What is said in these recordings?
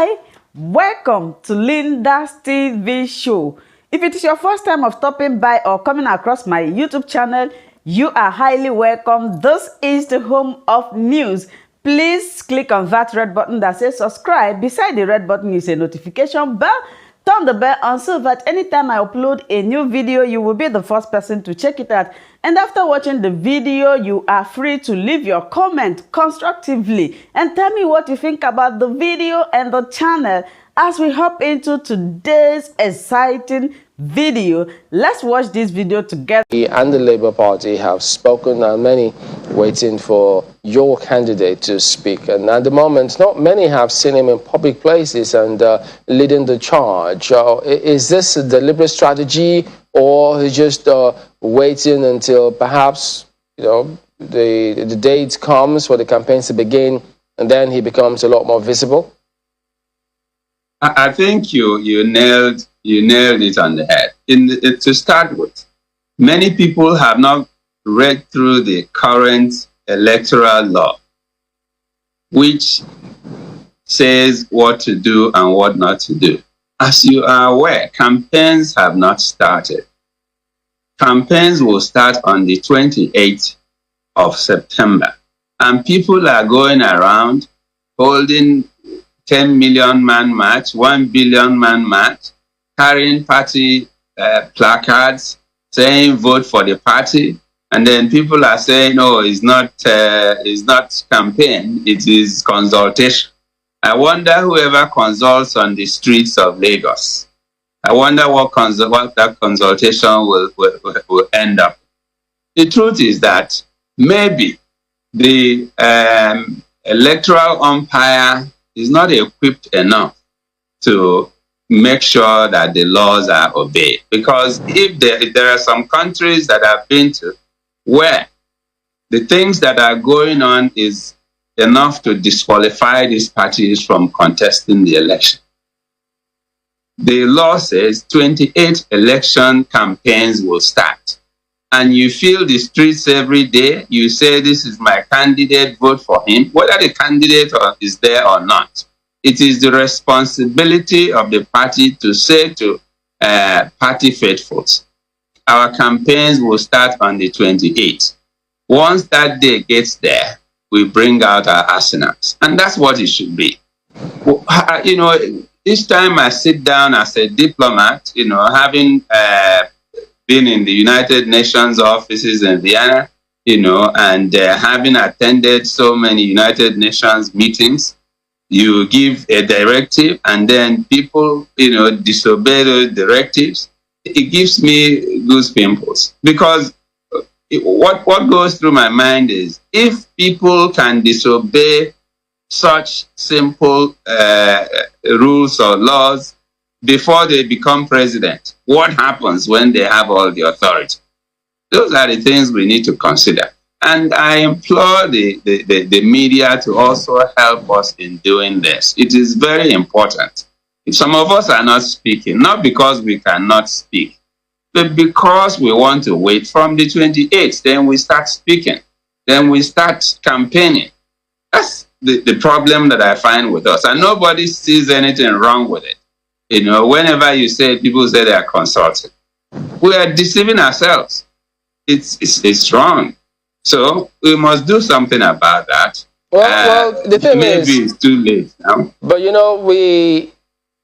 Hi, welcome to Linda's TV show. If it is your first time of stopping by or coming across my YouTube channel, you are highly welcome. This is the home of news. Please click on that red button that says subscribe. Beside the red button is a notification bell. Turn the bell on so that anytime I upload a new video, you will be the first person to check it out. And after watching the video, you are free to leave your comment constructively and tell me what you think about the video and the channel. As we hop into today's exciting video, let's watch this video together. And the Labour Party have spoken, and many waiting for your candidate to speak. And at the moment, not many have seen him in public places and leading the charge. Is this a deliberate strategy, or just waiting until perhaps the date comes for the campaigns to begin, and then he becomes a lot more visible? I think you nailed it on the head. To start with, many people have not read through the current electoral law, which says what to do and what not to do. As you are aware, campaigns have not started. Campaigns will start on the 28th of September, and people are going around holding 10 million man march, 1 billion man march, carrying party placards, saying vote for the party, and then people are saying, "Oh, it's not campaign; it is consultation." I wonder whoever consults on the streets of Lagos. I wonder what that consultation will end up. The truth is that maybe the electoral umpire is not equipped enough to make sure that the laws are obeyed. Because if there are some countries that I've been to where the things that are going on is enough to disqualify these parties from contesting the election. The law says 28 election campaigns will start. And you feel the streets every day, you say, "This is my candidate, vote for him," whether the candidate is there or not. It is the responsibility of the party to say to party faithfuls, our campaigns will start on the 28th. Once that day gets there, we bring out our arsenals. And that's what it should be. Each time I sit down as a diplomat, having been in the United Nations offices in Vienna, and having attended so many United Nations meetings, you give a directive and then people, disobey those directives. It gives me goose pimples, because what goes through my mind is, if people can disobey such simple rules or laws before they become president, what happens when they have all the authority? Those are the things we need to consider. And I implore the media to also help us in doing this. It is very important. If some of us are not speaking, not because we cannot speak, but because we want to wait from the 28th, then we start speaking. Then we start campaigning. That's the problem that I find with us. And nobody sees anything wrong with it. Whenever you say, people say they are consulting, we are deceiving ourselves. It's wrong. So we must do something about that. Well, the thing maybe it's too late now. But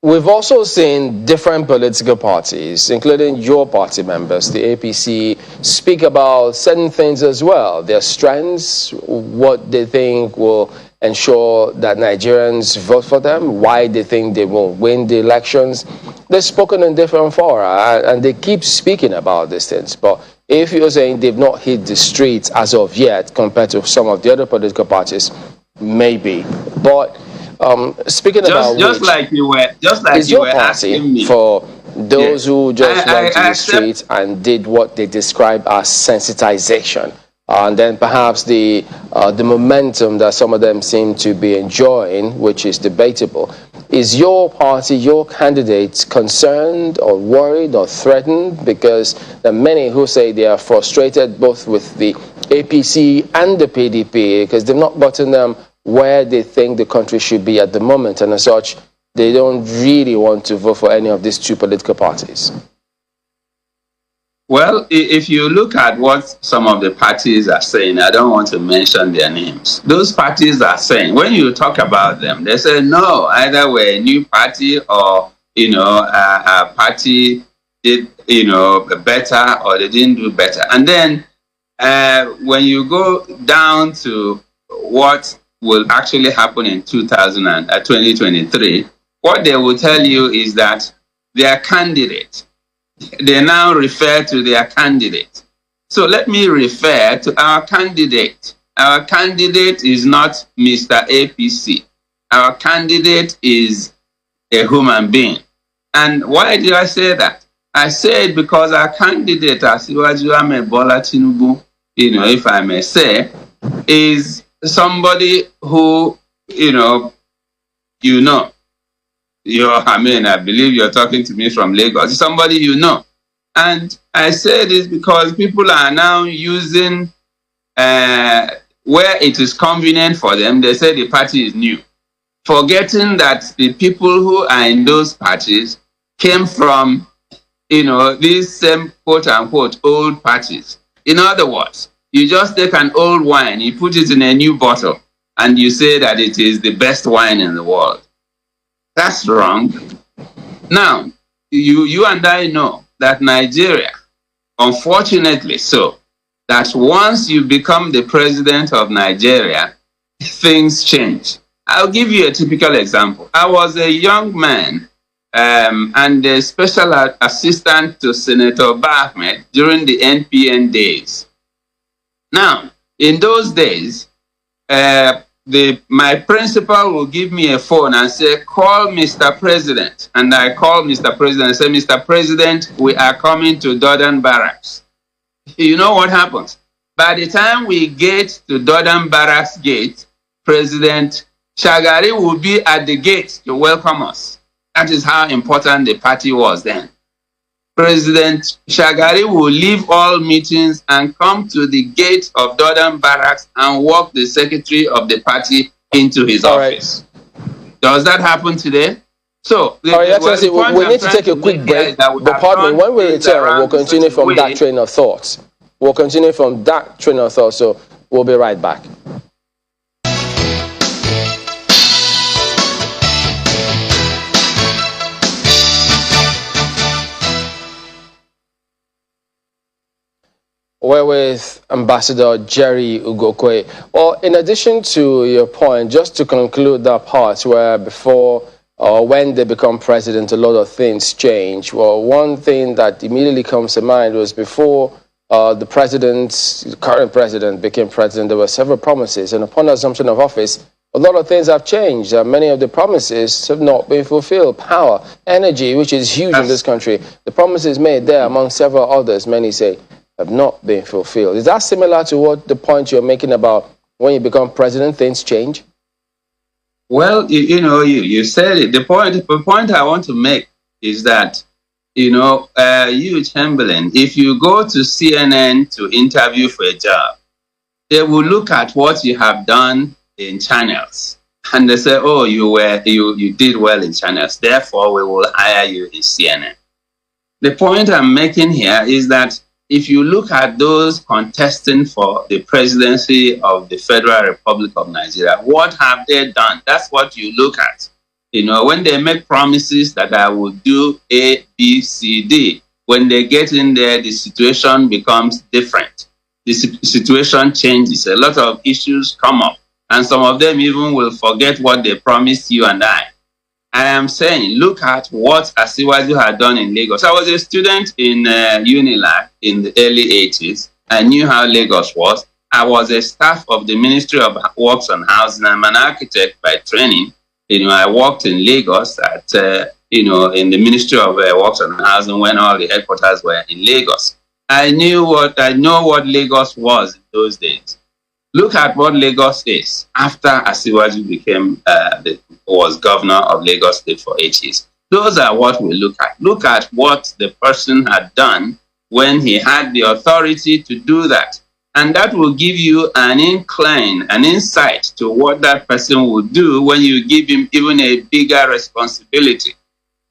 we've also seen different political parties, including your party members, the APC, speak about certain things as well. Their strengths, what they think will ensure that Nigerians vote for them, why they think they won't win the elections. They've spoken in different fora, and they keep speaking about these things. But if you're saying they've not hit the streets as of yet compared to some of the other political parties, maybe. But speaking about just like you were asking me, for those who just went to the streets and did what they describe as sensitization, and then perhaps the momentum that some of them seem to be enjoying, which is debatable. Is your party, your candidates, concerned or worried or threatened? Because there are many who say they are frustrated both with the APC and the PDP because they've not gotten them where they think the country should be at the moment, and as such, they don't really want to vote for any of these two political parties? Well, if you look at what some of the parties are saying, I don't want to mention their names. Those parties are saying, when you talk about them, they say, no, either we're a new party or, a party did, better or they didn't do better. And then when you go down to what will actually happen in 2023, what they will tell you is that their candidate, they now refer to their candidate. So let me refer to our candidate. Our candidate is not Mr. APC. Our candidate is a human being. And why did I say that? I say it because our candidate, Asiwaju Bola Tinubu, if I may say, is somebody who, I believe you're talking to me from Lagos. Somebody you know. And I say this because people are now using, where it is convenient for them, they say the party is new, forgetting that the people who are in those parties came from, these same quote-unquote old parties. In other words, you just take an old wine, you put it in a new bottle, and you say that it is the best wine in the world. That's wrong. Now, you and I know that Nigeria, unfortunately so, that once you become the president of Nigeria, things change. I'll give you a typical example. I was a young man and a special assistant to Senator Ahmed during the NPN days. Now, in those days, my principal will give me a phone and say, call Mr. President. And I call Mr. President and say, Mr. President, we are coming to Dodon Barracks. You know what happens? By the time we get to Dodon Barracks gate, President Shagari will be at the gate to welcome us. That is how important the party was then. President Shagari will leave all meetings and come to the gate of Dodon Barracks and walk the secretary of the party into his office. Right. Does that happen today? So, we need to take a quick break. But pardon me, when we return, we'll continue from that train of thought. So we'll be right back. We're with Ambassador Jerry Ugokwe. Well, in addition to your point, just to conclude that part where before or when they become president, a lot of things change. Well, one thing that immediately comes to mind was before the current president became president, there were several promises. And upon assumption of office, a lot of things have changed. Many of the promises have not been fulfilled. Power, energy, which is huge in this country. The promises made there, among several others, many say, have not been fulfilled. Is that similar to what the point you're making about when you become president, things change? Well, you said it. The point I want to make is that, you, Chamberlain, if you go to CNN to interview for a job, they will look at what you have done in channels. And they say, oh, you did well in channels. Therefore, we will hire you in CNN. The point I'm making here is that if you look at those contesting for the presidency of the Federal Republic of Nigeria, what have they done? That's what you look at. When they make promises that I will do A, B, C, D, when they get in there, the situation becomes different. The situation changes. A lot of issues come up, and some of them even will forget what they promised you and I. I am saying, look at what Asiwaju had done in Lagos. I was a student in Unilag in the early 80s. I knew how Lagos was. I was a staff of the Ministry of Works and Housing. I'm an architect by training. I worked in Lagos at, in the Ministry of Works and Housing when all the headquarters were in Lagos. I know what Lagos was in those days. Look at what Lagos is after Asiwaju was governor of Lagos State for 8 years. Those are what we look at. Look at what the person had done when he had the authority to do that. And that will give you an incline, an insight to what that person will do when you give him even a bigger responsibility.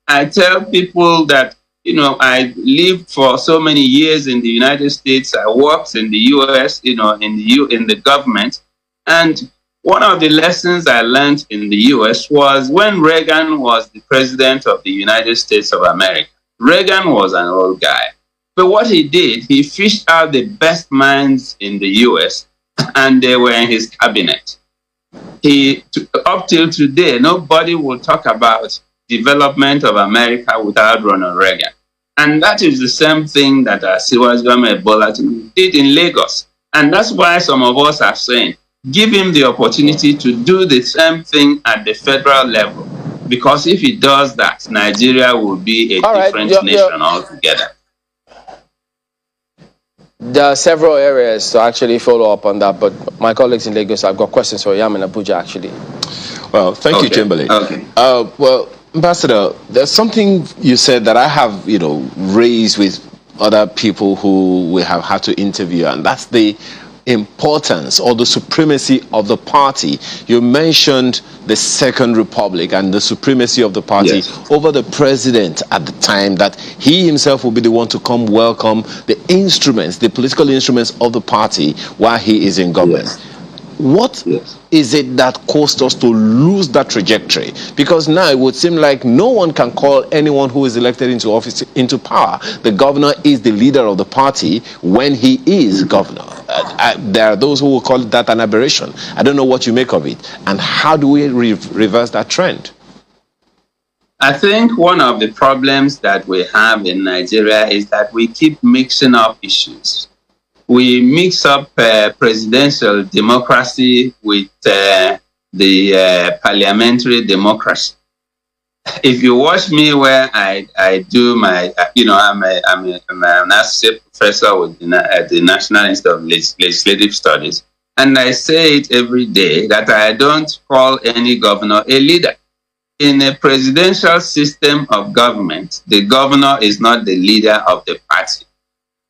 I tell people that, I lived for so many years in the United States. I worked in the US, in the government. And one of the lessons I learned in the US was when Reagan was the president of the United States of America. Reagan was an old guy. But what he did, he fished out the best minds in the US, and they were in his cabinet. Up till today, nobody will talk about development of America without Ronald Reagan. And that is the same thing that Asiwaju Bola Tinubu did in Lagos. And that's why some of us are saying, give him the opportunity to do the same thing at the federal level. Because if he does that, Nigeria will be a different nation altogether. There are several areas to actually follow up on that, but my colleagues in Lagos, I've got questions for you. I'm in Abuja, actually. Well, thank you, Chamberlain. Okay. Well, Ambassador, there's something you said that I have, raised with other people who we have had to interview, and that's the importance or the supremacy of the party. You mentioned the Second Republic and the supremacy of the party over the president at the time, that he himself will be the one to come welcome the instruments, the political instruments of the party while he is in government. What is it that caused us to lose that trajectory? Because now it would seem like no one can call anyone who is elected into office into power. The governor is the leader of the party when he is governor. There are those who will call that an aberration. I don't know what you make of it. And how do we reverse that trend? I think one of the problems that we have in Nigeria is that we keep mixing up issues. We mix up presidential democracy with the parliamentary democracy. If you watch me where I do my, I'm an associate professor with the National Institute of Legislative Studies, and I say it every day that I don't call any governor a leader. In a presidential system of government, the governor is not the leader of the party.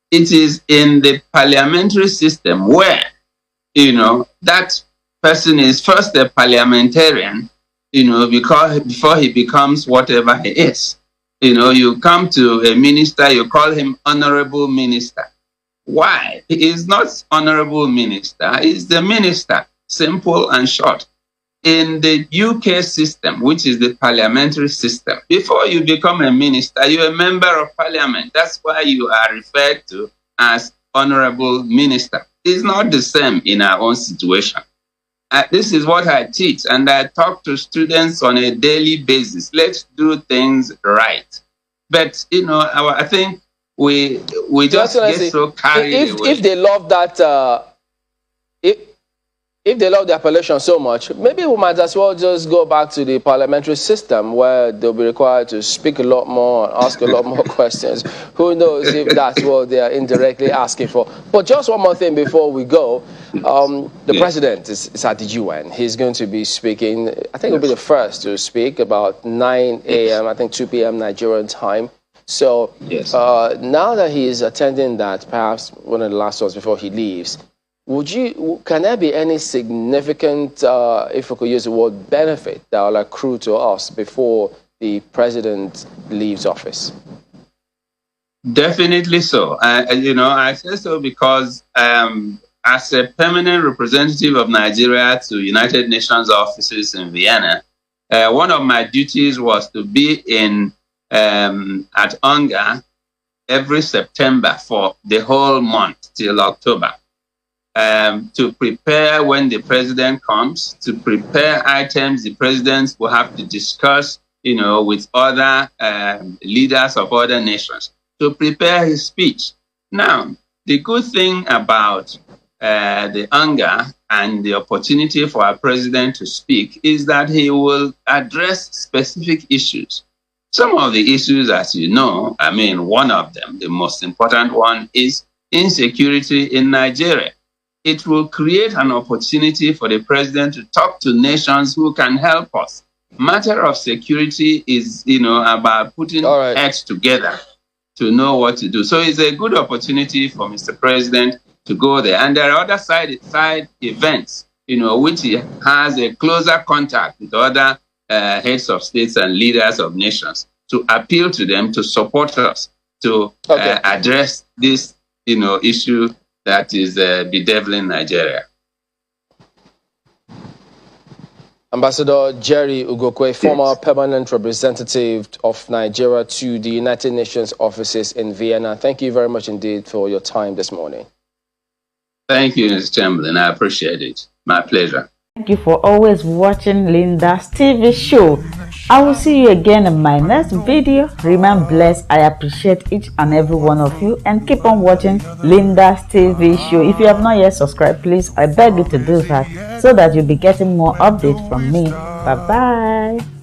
It is in the parliamentary system where, that person is first a parliamentarian, because before he becomes whatever he is. You come to a minister, you call him honorable minister. Why? He is not honorable minister, he's the minister, simple and short. In the UK system, which is the parliamentary system, before you become a minister, you're a member of parliament. That's why you are referred to as honorable minister. It's not the same in our own situation. This is what I teach, and I talk to students on a daily basis. Let's do things right. But, I think we just get so carried away. If they love that... If they love the appellation so much, maybe we might as well just go back to the parliamentary system where they'll be required to speak a lot more and ask a lot more questions. Who knows if that's what they are indirectly asking for. But just one more thing before we go. The president is at the UN. He's going to be speaking, I think he'll be the first to speak about 9 a.m., I think 2 p.m. Nigerian time. So now that he is attending that, perhaps one of the last ones before he leaves, can there be any significant, if we could use the word benefit, that will accrue to us before the president leaves office? Definitely so. I say so because as a permanent representative of Nigeria to United Nations offices in Vienna, one of my duties was to be at UNGA every September for the whole month till October. To prepare when the president comes, to prepare items the president will have to discuss, with other leaders of other nations, to prepare his speech. Now, the good thing about the UNGA and the opportunity for our president to speak is that he will address specific issues. Some of the issues, as you know, one of them, the most important one, is insecurity in Nigeria. It will create an opportunity for the president to talk to nations who can help us. Matter of security is, about putting heads together to know what to do. So it's a good opportunity for Mr. President to go there. And there are other side events, which has a closer contact with other heads of states and leaders of nations to appeal to them to support us to address this, issue that is bedeviling Nigeria. Ambassador Jerry Ugokwe, former permanent representative of Nigeria to the United Nations offices in Vienna. Thank you very much indeed for your time this morning. Thank you, Mr. Chamberlain. I appreciate it. My pleasure. Thank you for always watching Linda's TV show. I will see you again in my next video. Remain blessed. I appreciate each and every one of you, and keep on watching Linda's TV show. If you have not yet subscribed, please, I beg you to do that so that you'll be getting more updates from me. Bye bye.